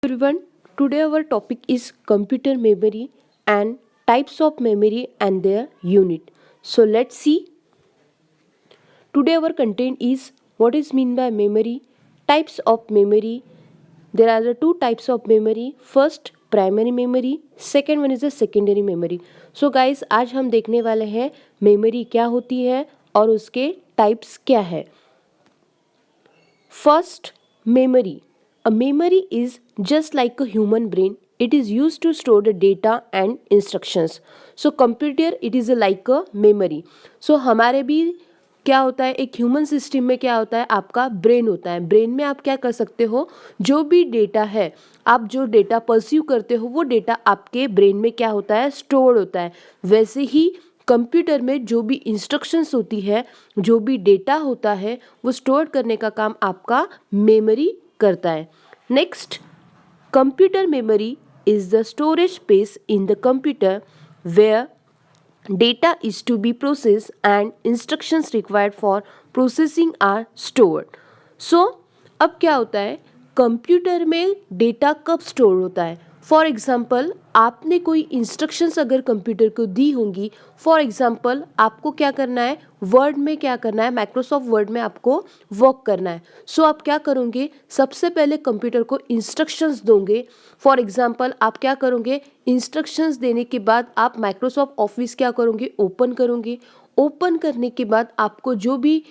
Everyone, today our topic is computer memory and types of memory and their unit. So let's see. Today our content is what is mean by memory, types of memory. There are the two types of memory. First primary memory, second one is the secondary memory. So guys, आज हम देखने वाले हैं memory क्या होती है और उसके टाइप्स क्या है. First, memory. A memory is just like a human brain. It is used to store the data and instructions. So computer it is like a memory. So हमारे भी क्या होता है, एक ह्यूमन सिस्टम में क्या होता है, आपका ब्रेन होता है. ब्रेन में आप क्या कर सकते हो, जो भी डेटा है, आप जो डेटा परस्यू करते हो वो डेटा आपके ब्रेन में क्या होता है, स्टोर होता है. वैसे ही कंप्यूटर में जो भी इंस्ट्रक्शंस होती है, जो भी डेटा होता है, वो स्टोर करने का काम आपका मेमोरी करता है. Next, computer memory is the storage space in the computer where data is to be processed and instructions required for processing are stored. So अब क्या होता है, कंप्यूटर में डेटा कब स्टोर होता है. फॉर एग्जाम्पल आपने कोई इंस्ट्रक्शंस अगर कंप्यूटर को दी होंगी, फॉर एग्जाम्पल आपको क्या करना है, वर्ड में क्या करना है, माइक्रोसॉफ्ट वर्ड में आपको वर्क करना है. सो आप क्या करोगे, सबसे पहले कंप्यूटर को इंस्ट्रक्शंस दोगे. फॉर एग्जाम्पल आप क्या करोगे, इंस्ट्रक्शंस देने के बाद आप माइक्रोसॉफ्ट ऑफिस क्या करोगे, ओपन करोगे. ओपन करने के बाद आपको जो भी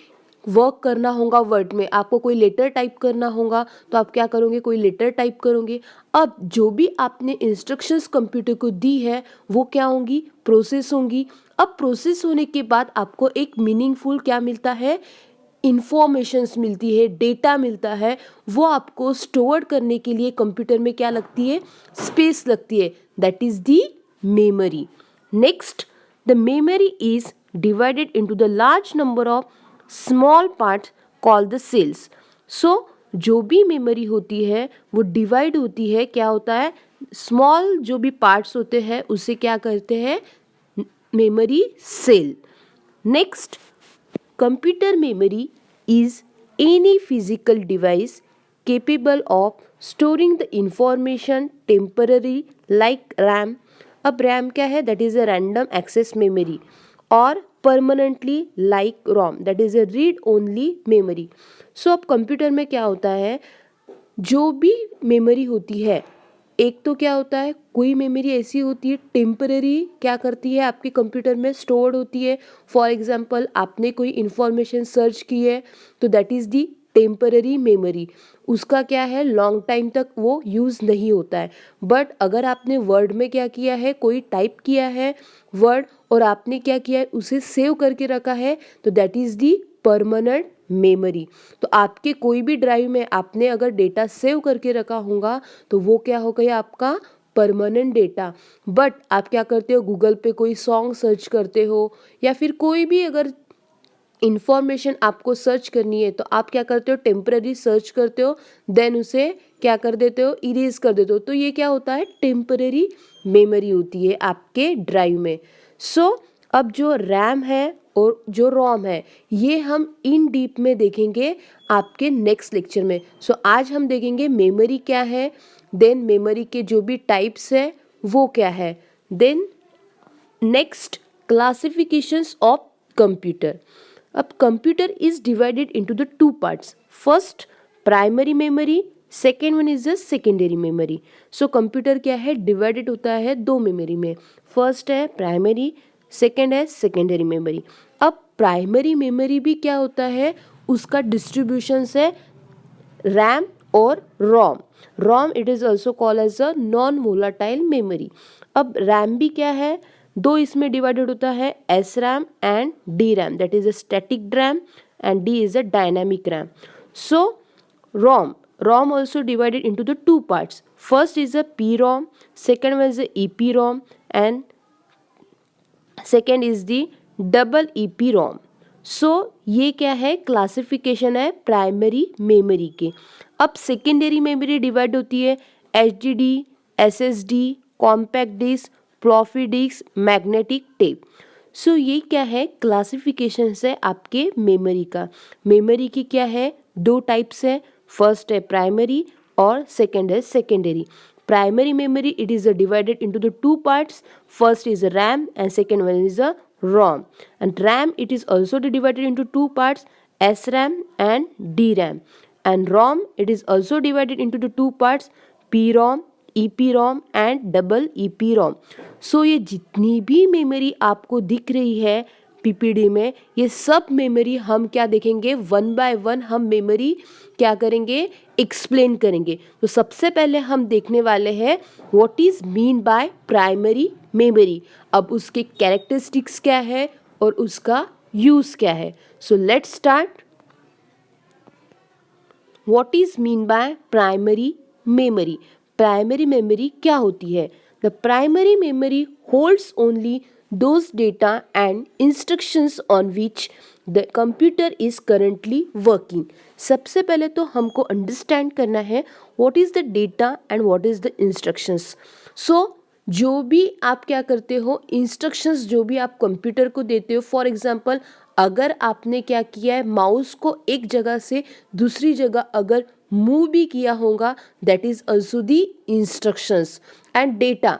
वर्क करना होगा वर्ड में, आपको कोई लेटर टाइप करना होगा तो आप क्या करोगे, कोई लेटर टाइप करोगे. अब जो भी आपने इंस्ट्रक्शंस कंप्यूटर को दी है वो क्या होंगी, प्रोसेस होंगी. अब प्रोसेस होने के बाद आपको एक मीनिंगफुल क्या मिलता है, इंफॉर्मेशंस मिलती है, डेटा मिलता है. वो आपको स्टोर करने के लिए कंप्यूटर में क्या लगती है, स्पेस लगती है. That is the memory. Next, the memory is divided into the large number of small part called the cells. So जो भी मेमोरी होती है वो डिवाइड होती है, क्या होता है, स्मॉल जो भी पार्ट्स होते हैं उसे क्या करते हैं, memory cell. Next, computer memory is any physical device capable of storing the information temporarily like RAM. अब RAM क्या है, that is a random access memory, और permanently like ROM, that is a read only memory. So अब computer में क्या होता है, जो भी मेमोरी होती है, एक तो क्या होता है, कोई मेमोरी ऐसी होती है टेम्पररी क्या करती है, आपके कंप्यूटर में स्टोर्ड होती है. फॉर एग्जांपल आपने कोई इन्फॉर्मेशन सर्च की है तो that is the temporary memory. उसका क्या है, लॉन्ग टाइम तक वो यूज़ नहीं होता है. बट अगर आपने वर्ड में क्या किया है, कोई टाइप किया है वर्ड और आपने क्या किया है, उसे सेव करके रखा है तो that is the permanent memory. तो आपके कोई भी ड्राइव में आपने अगर डेटा सेव करके रखा होगा तो वो क्या हो गया, आपका परमानेंट डेटा. बट आप क्या करते हो, गूगल पे कोई सॉन्ग सर्च करते हो या फिर कोई भी अगर इंफॉर्मेशन आपको सर्च करनी है तो आप क्या करते हो, टेम्पररी सर्च करते हो, देन उसे क्या कर देते हो, इरेज कर देते हो. तो ये क्या होता है, टेम्पररी मेमोरी होती है आपके ड्राइव में. सो अब जो रैम है और जो रोम है ये हम इन डीप में देखेंगे आपके नेक्स्ट लेक्चर में. सो आज हम देखेंगे मेमोरी क्या है, देन मेमोरी के जो भी टाइप्स है वो क्या है, then next classifications of computer. अब computer is divided into the two parts. First primary memory, second one is the secondary memory. So computer क्या है, डिवाइडेड होता है दो मेमोरी में. फर्स्ट है प्राइमरी, सेकेंड है सेकेंडरी मेमोरी. अब प्राइमरी मेमोरी भी क्या होता है, उसका डिस्ट्रीब्यूशन है रैम और ROM. ROM it is also called as a non volatile memory. अब रैम भी क्या है, दो इसमें डिवाइडेड होता है, S RAM and D RAM. That is a static RAM and D is a dynamic RAM. So ROM also divided into the two parts. First is a PROM, second one is a EPROM and second is the double EPROM. सो ये क्या है, classification है primary memory के. अब secondary memory divide होती है HDD, SSD, compact disk, floppy disk, magnetic tape. So ये क्या है, क्लासिफिकेशन है आपके मेमोरी का. मेमोरी की क्या है, दो टाइप्स है. फर्स्ट है प्राइमरी और सेकेंड है secondary. Primary memory, it is divided into the two parts. First is RAM and second one is a ROM. And RAM, it is also divided into two parts, SRAM and DRAM. And ROM, it is also divided into the two parts, PROM, EPROM and double EPROM. So ये जितनी भी memory आपको दिख रही है PPD में, ये सब मेमोरी हम क्या देखेंगे, वन बाय वन हम मेमोरी क्या करेंगे, एक्सप्लेन करेंगे. तो सबसे पहले हम देखने वाले हैं what is mean by primary memory. अब उसके कैरेक्टरिस्टिक्स क्या है और उसका यूज क्या है. So let's start. What is mean by primary memory. Primary memory क्या होती है. The primary memory holds only those data and instructions on which the computer is currently working. सबसे पहले तो हमको अंडरस्टैंड करना है what is the data and what is the instructions. So जो भी आप क्या करते हो, इंस्ट्रक्शंस जो भी आप कंप्यूटर को देते हो, फॉर एग्जांपल अगर आपने क्या किया है, माउस को एक जगह से दूसरी जगह अगर मूव भी किया होगा, that is also the instructions. And data,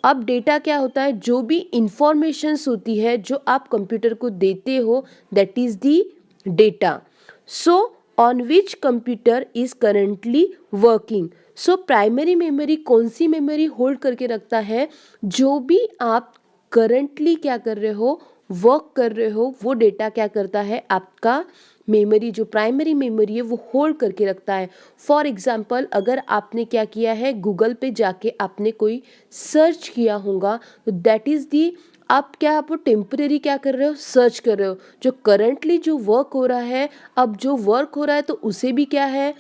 अब डेटा क्या होता है, जो भी इंफॉर्मेशंस होती है जो आप कंप्यूटर को देते हो, that is the data. So on which computer is currently working. So primary memory कौन सी मेमोरी होल्ड करके रखता है, जो भी आप करंटली क्या कर रहे हो, वर्क कर रहे हो, वो डेटा क्या करता है, आपका मेमोरी जो प्राइमरी मेमोरी है वो होल्ड करके रखता है. फॉर एग्जांपल अगर आपने क्या किया है, गूगल पे जाके आपने कोई सर्च किया होगा, तो दैट इज़ दी, आप क्या, आप टेम्परेरी क्या कर रहे हो, सर्च कर रहे हो. जो करंटली जो वर्क हो रहा है, अब जो वर्क हो रहा है तो उसे भी क्या है,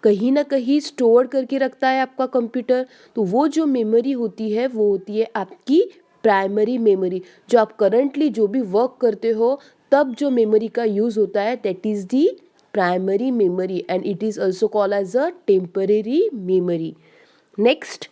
कहीं ना कहीं स्टोर करके रखता है आपका कंप्यूटर. तो वो जो मेमोरी होती है वो होती है आपकी प्राइमरी मेमोरी. जो आप करंटली जो भी वर्क करते हो तब जो मेमोरी का यूज़ होता है, that is the primary memory and it is also called as a temporary memory. Next,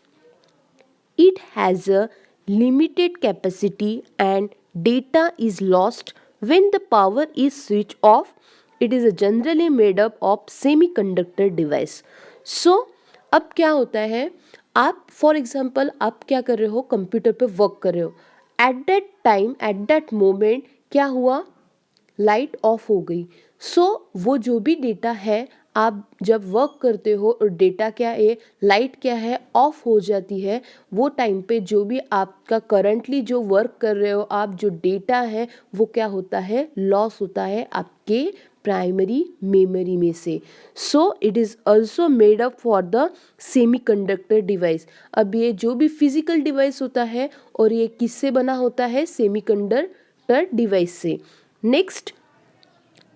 it has a limited capacity and data is lost when the power is switched off. It is generally made up of semiconductor device. So अब क्या होता है, आप for example आप क्या कर रहे हो, कंप्यूटर पे वर्क कर रहे हो, at that time at that moment क्या हुआ, लाइट ऑफ हो गई. सो वो जो भी डेटा है, आप जब वर्क करते हो और डेटा क्या है, लाइट क्या है, ऑफ हो जाती है, वो टाइम पे जो भी आपका करंटली जो वर्क कर रहे हो आप, जो डेटा है वो क्या होता है, लॉस होता है आपके प्राइमरी मेमोरी में से. सो it is also made up for the semiconductor device. अब ये जो भी फिजिकल डिवाइस होता है और ये किससे बना होता है, सेमीकंडक्टर डिवाइस से. Next,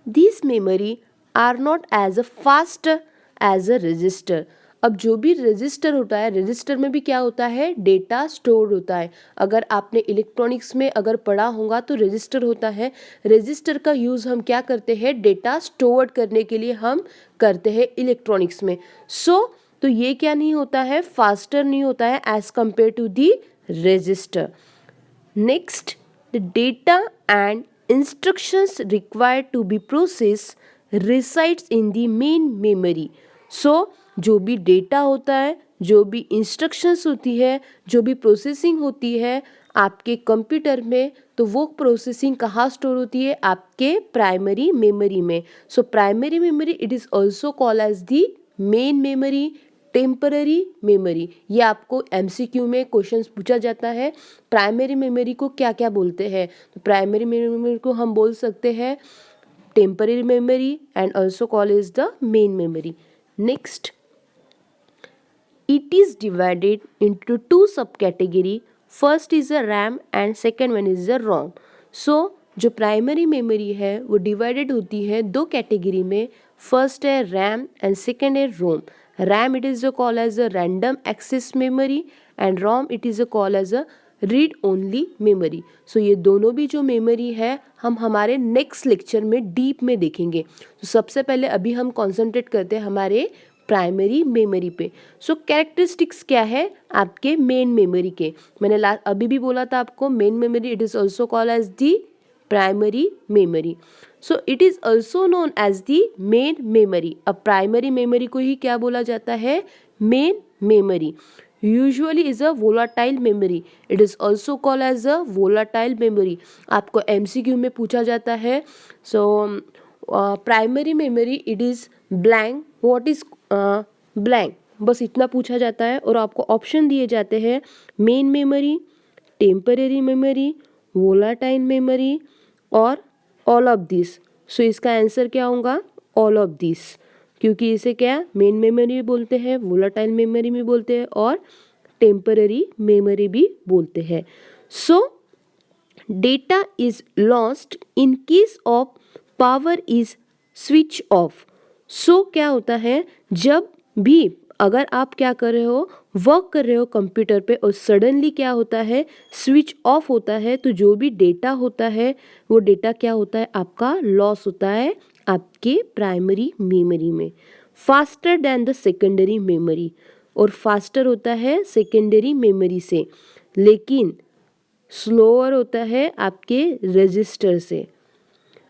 this memory are not as a fast as a register. अब जो भी रजिस्टर होता है, रजिस्टर में भी क्या होता है, डेटा स्टोर होता है. अगर आपने इलेक्ट्रॉनिक्स में अगर पढ़ा होगा तो रजिस्टर होता है. रजिस्टर का यूज़ हम क्या करते हैं, डेटा स्टोर करने के लिए हम करते हैं इलेक्ट्रॉनिक्स में. तो ये क्या नहीं होता है, फास्टर नहीं होता है as compare to the register. Next, the data and instructions required to be processed resides in the main memory. So जो भी डेटा होता है, जो भी इंस्ट्रक्शंस होती है, जो भी प्रोसेसिंग होती है आपके कंप्यूटर में, तो वो प्रोसेसिंग कहाँ स्टोर होती है, आपके प्राइमरी मेमोरी में. So primary memory it is also called as the main memory, temporary memory. ये आपको एमसीक्यू में क्वेश्चंस पूछा जाता है, प्राइमरी मेमोरी को क्या क्या बोलते हैं. तो प्राइमरी मेमोरी को हम बोल सकते हैं temporary memory and also called is the main memory. Next, it is divided into two sub category. First is a RAM and second one is a ROM. So जो प्राइमरी मेमोरी है वो divided होती है दो category में. First है RAM and second है रोम. RAM it is called as a random access memory and ROM it is called as a read only memory. So ये दोनों भी जो मेमोरी है हम हमारे नेक्स्ट लेक्चर में डीप में देखेंगे. तो सबसे पहले अभी हम कॉन्सेंट्रेट करते हैं हमारे प्राइमरी मेमोरी पे. सो कैरेक्टरिस्टिक्स क्या है आपके मेन मेमोरी के. मैंने अभी भी बोला था आपको, main memory it is also called as the primary memory. So it is also known as the main memory. अब प्राइमरी मेमोरी को ही क्या बोला जाता है? Main memory. Usually is a volatile memory, it is also called as a volatile memory. आपको MCQ में पूछा जाता है। So primary memory it is blank, what is blank, बस इतना पूछा जाता है और आपको ऑप्शन दिए जाते हैं main memory, temporary memory, volatile memory और ऑल ऑफ दिस। सो इसका आंसर क्या होगा? ऑल ऑफ दिस, क्योंकि इसे क्या मेन मेमोरी भी बोलते हैं, वोलाटाइल मेमोरी भी बोलते हैं और टेम्परेरी मेमोरी भी बोलते हैं। So data is lost in case of power is switch off. So क्या होता है, जब भी अगर आप क्या कर रहे हो, वर्क कर रहे हो कंप्यूटर पे और सडनली क्या होता है, स्विच ऑफ होता है, तो जो भी डेटा होता है वो डेटा क्या होता है, आपका लॉस होता है आपके प्राइमरी मेमोरी में, faster than the secondary memory, और फास्टर होता है सेकेंडरी मेमोरी से, लेकिन स्लोअर होता है आपके रजिस्टर से।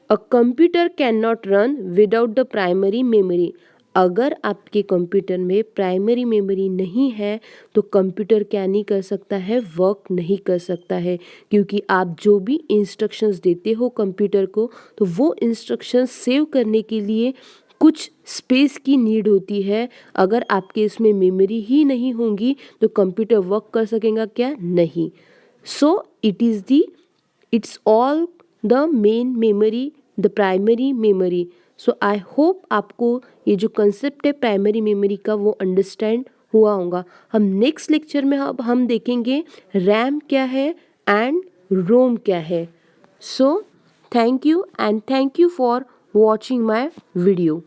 A computer can not run without the primary memory. अगर आपके कंप्यूटर में प्राइमरी मेमोरी नहीं है तो कंप्यूटर क्या नहीं कर सकता है, वर्क नहीं कर सकता है, क्योंकि आप जो भी इंस्ट्रक्शंस देते हो कंप्यूटर को तो वो इंस्ट्रक्शंस सेव करने के लिए कुछ स्पेस की नीड होती है। अगर आपके इसमें मेमोरी ही नहीं होंगी तो कंप्यूटर वर्क कर सकेगा क्या? नहीं। सो it's all the main memory, the primary memory. So I hope आपको ये जो कंसेप्ट है प्राइमरी मेमोरी का वो अंडरस्टैंड हुआ होगा। हम नेक्स्ट लेक्चर में अब हम देखेंगे रैम क्या है एंड रोम क्या है। So thank you and thank you for watching my video.